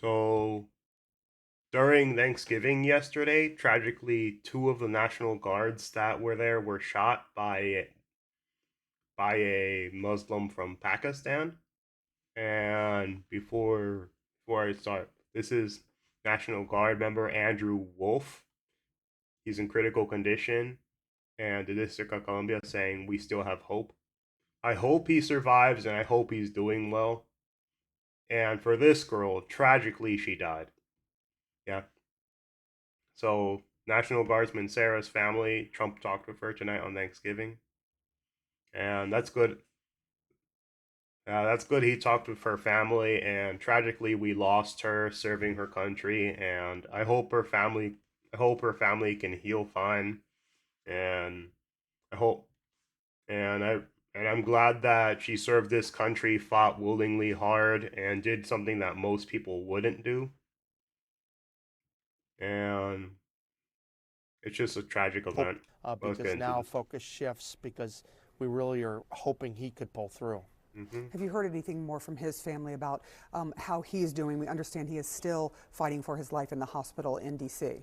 So during Thanksgiving yesterday, tragically, two of the National Guards that were there were shot by a Muslim from Pakistan. And before I start, this is National Guard member Andrew Wolf. He's in critical condition, and the District of Columbia saying we still have hope. I hope he survives, and I hope he's doing well. And for this girl, tragically, she died. Yeah. So National Guardsman Sarah's family, Trump talked with her tonight on Thanksgiving, and that's good. That's good. He talked with her family, and tragically, we lost her serving her country. And I hope her family can heal fine. And I hope, and I, and I'm glad that she served this country, fought willingly hard, and did something that most people wouldn't do. And it's just a tragic Hope event. Let's get because into now this. focus shifts because we really are hoping he could pull through. Hmm. Have you heard anything more from his family about how he's doing? We understand he is still fighting for his life in the hospital in D.C.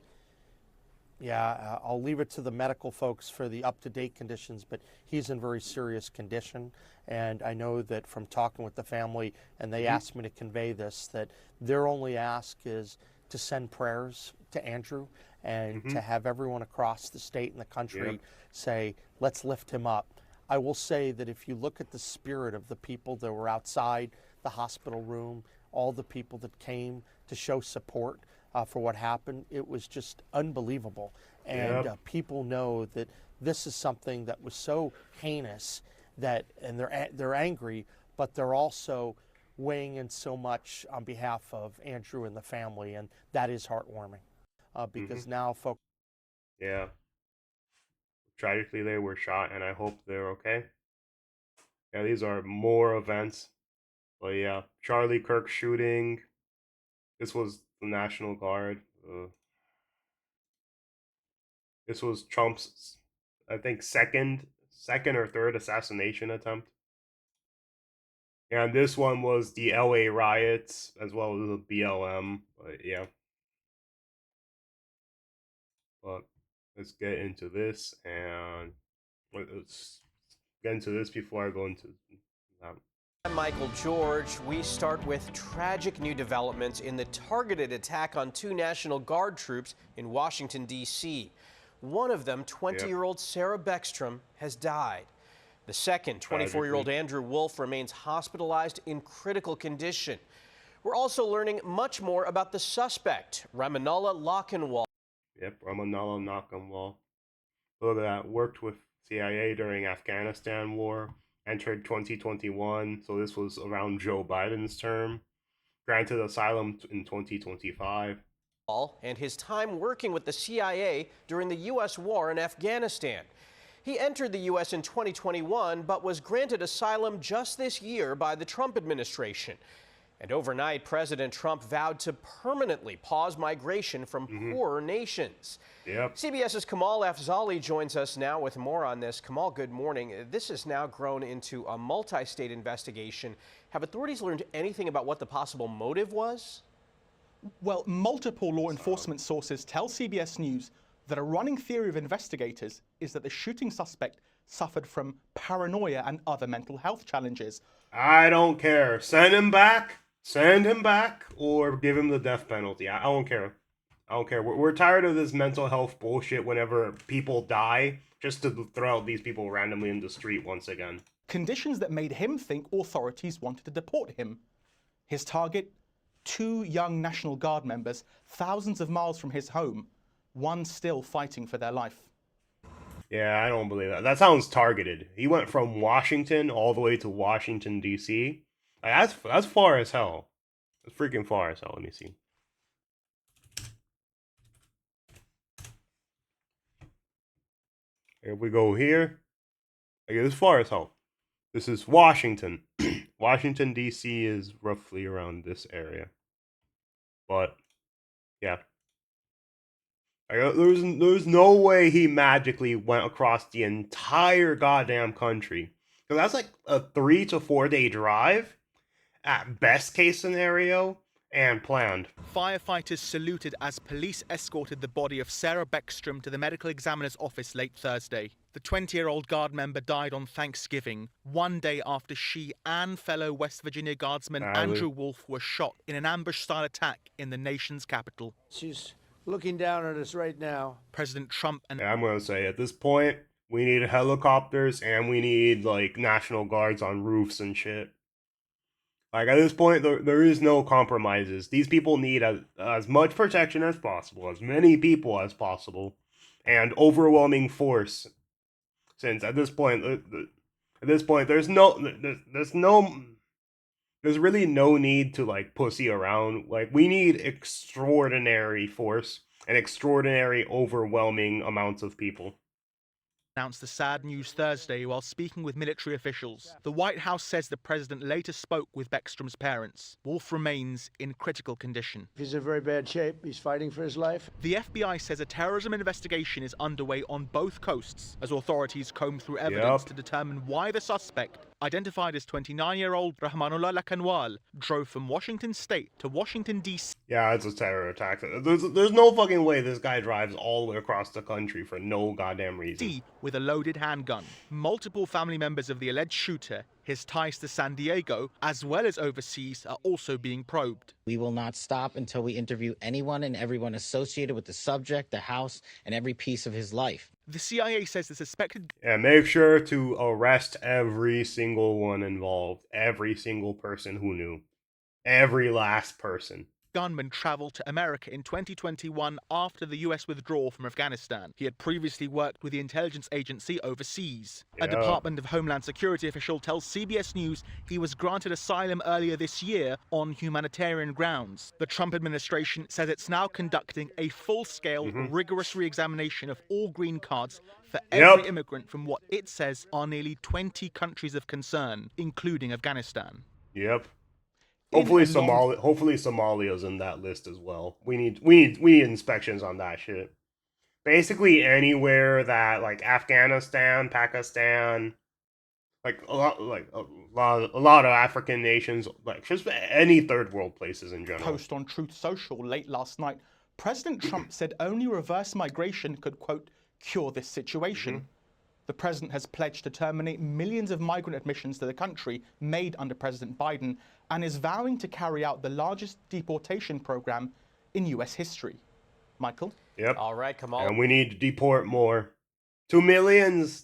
Yeah, I'll leave it to the medical folks for the up-to-date conditions, but he's in very serious condition. And I know that from talking with the family, and they Hmm. asked me to convey this, that their only ask is to send prayers to Andrew and Hmm. to have everyone across the state and the country Yep. say, let's lift him up. I will say that if you look at the spirit of the people that were outside the hospital room, all the people that came to show support for what happened, it was just unbelievable. And Yep. people know that this is something that was so heinous that, and they're angry, but they're also weighing in so much on behalf of Andrew and the family, and that is heartwarming Hmm. because now folks. Yeah. Tragically, they were shot, and I hope they're okay. Yeah, these are more events. But yeah, Charlie Kirk shooting. This was the National Guard. This was Trump's, I think, second or third assassination attempt. And this one was the LA riots as well as the BLM. But yeah, but let's get into this and let's get into this before I go into that. I'm Michael George. We start with tragic new developments in the targeted attack on two National Guard troops in Washington, D.C. One of them, Yep, 20-year-old Sarah Beckstrom, has died. The second, 24-year-old tragically. Andrew Wolf, remains hospitalized in critical condition. We're also learning much more about the suspect, Ramanullah Lochinwall. Yep, Ramanallah Nakamwal. So that worked with CIA during Afghanistan war, entered 2021, so this was around Joe Biden's term, granted asylum in 2025. And his time working with the CIA during the U.S. war in Afghanistan. He entered the U.S. in 2021, but was granted asylum just this year by the Trump administration. And overnight, President Trump vowed to permanently pause migration from Hmm. poorer nations. Yep. CBS's Kamal Afzali joins us now with more on this. Kamal, good morning. This has now grown into a multi-state investigation. Have authorities learned anything about what the possible motive was? Well, multiple law enforcement sources tell CBS News that a running theory of investigators is that the shooting suspect suffered from paranoia and other mental health challenges. I don't care. Send him back. Send him back, or give him the death penalty. I don't care. I don't care. We're tired of this mental health bullshit. Whenever people die, just to throw out these people randomly in the street once again. Conditions that made him think authorities wanted to deport him. His target, two young National Guard members, thousands of miles from his home, one still fighting for their life. Yeah, I don't believe that. That sounds targeted. He went from Washington all the way to Washington D.C. Like, that's far as hell. That's freaking far as hell. Let me see. If we go here, like, it's far as hell. This is Washington. Washington D.C. is roughly around this area. But yeah, there's no way he magically went across the entire goddamn country. Because that's like a 3 to 4 day drive at best case scenario. and planned. Firefighters saluted as police escorted the body of Sarah Beckstrom to the medical examiner's office late Thursday. The 20-year-old Guard member died on Thanksgiving, one day after she and fellow West Virginia Guardsman Andrew Wolf were shot in an ambush-style attack in the nation's capital. She's looking down at us right now. President Trump and I'm going to say at this point, we need helicopters and we need like National Guards on roofs and shit. Like at this point, there is no compromises. These people need as much protection as possible, as many people as possible, and overwhelming force. Since at this point, there's really no need to like pussy around. Like we need extraordinary force and extraordinary, overwhelming amounts of people. Announced the sad news Thursday while speaking with military officials. The White House says the president later spoke with Beckstrom's parents. Wolf remains in critical condition. He's in very bad shape. He's fighting for his life. The FBI says a terrorism investigation is underway on both coasts as authorities comb through evidence to determine why the suspect, identified as 29-year-old Rahmanullah Lakanwal, drove from Washington State to Washington, D.C. Yeah, it's a terror attack. There's no fucking way this guy drives all the way across the country for no goddamn reason. With a loaded handgun. Multiple family members of the alleged shooter, his ties to San Diego, as well as overseas, are also being probed. We will not stop until we interview anyone and everyone associated with the subject, the house, and every piece of his life. The CIA says the suspected... Yeah, make sure to arrest every single one involved. Every single person who knew. Every last person. Gunman traveled to America in 2021 after the US withdrawal from Afghanistan. He had previously worked with the intelligence agency overseas. A Department of Homeland Security official tells CBS News he was granted asylum earlier this year on humanitarian grounds. The Trump administration says it's now conducting a full-scale, rigorous re-examination of all green cards for every immigrant from what it says are nearly 20 countries of concern, including Afghanistan. Yep. Hopefully Somalia's in that list as well. We need inspections on that shit. Basically anywhere that like Afghanistan, Pakistan, like a lot of African nations, like just any third world places in general. Post on Truth Social late last night, President Trump said only reverse migration could, quote, cure this situation. The president has pledged to terminate millions of migrant admissions to the country made under President Biden and is vowing to carry out the largest deportation program in U.S. history. Michael? Yep. All right, Kamal. And we need to deport more. 2 million's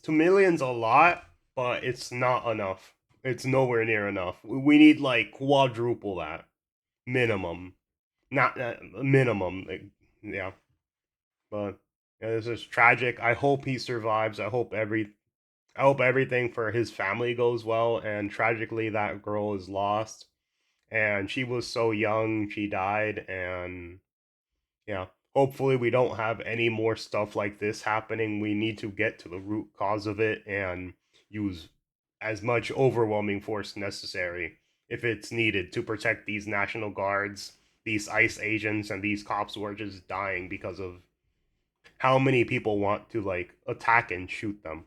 a lot, but it's not enough. It's nowhere near enough. We need like quadruple that. Minimum. Not minimum. Like, yeah. But yeah, this is tragic. I hope he survives. I hope everything for his family goes well. And tragically, that girl is lost. And she was so young, she died. And yeah, hopefully we don't have any more stuff like this happening. We need to get to the root cause of it and use as much overwhelming force necessary if it's needed to protect these National Guards, these ICE agents, and these cops who are just dying because of how many people want to like attack and shoot them.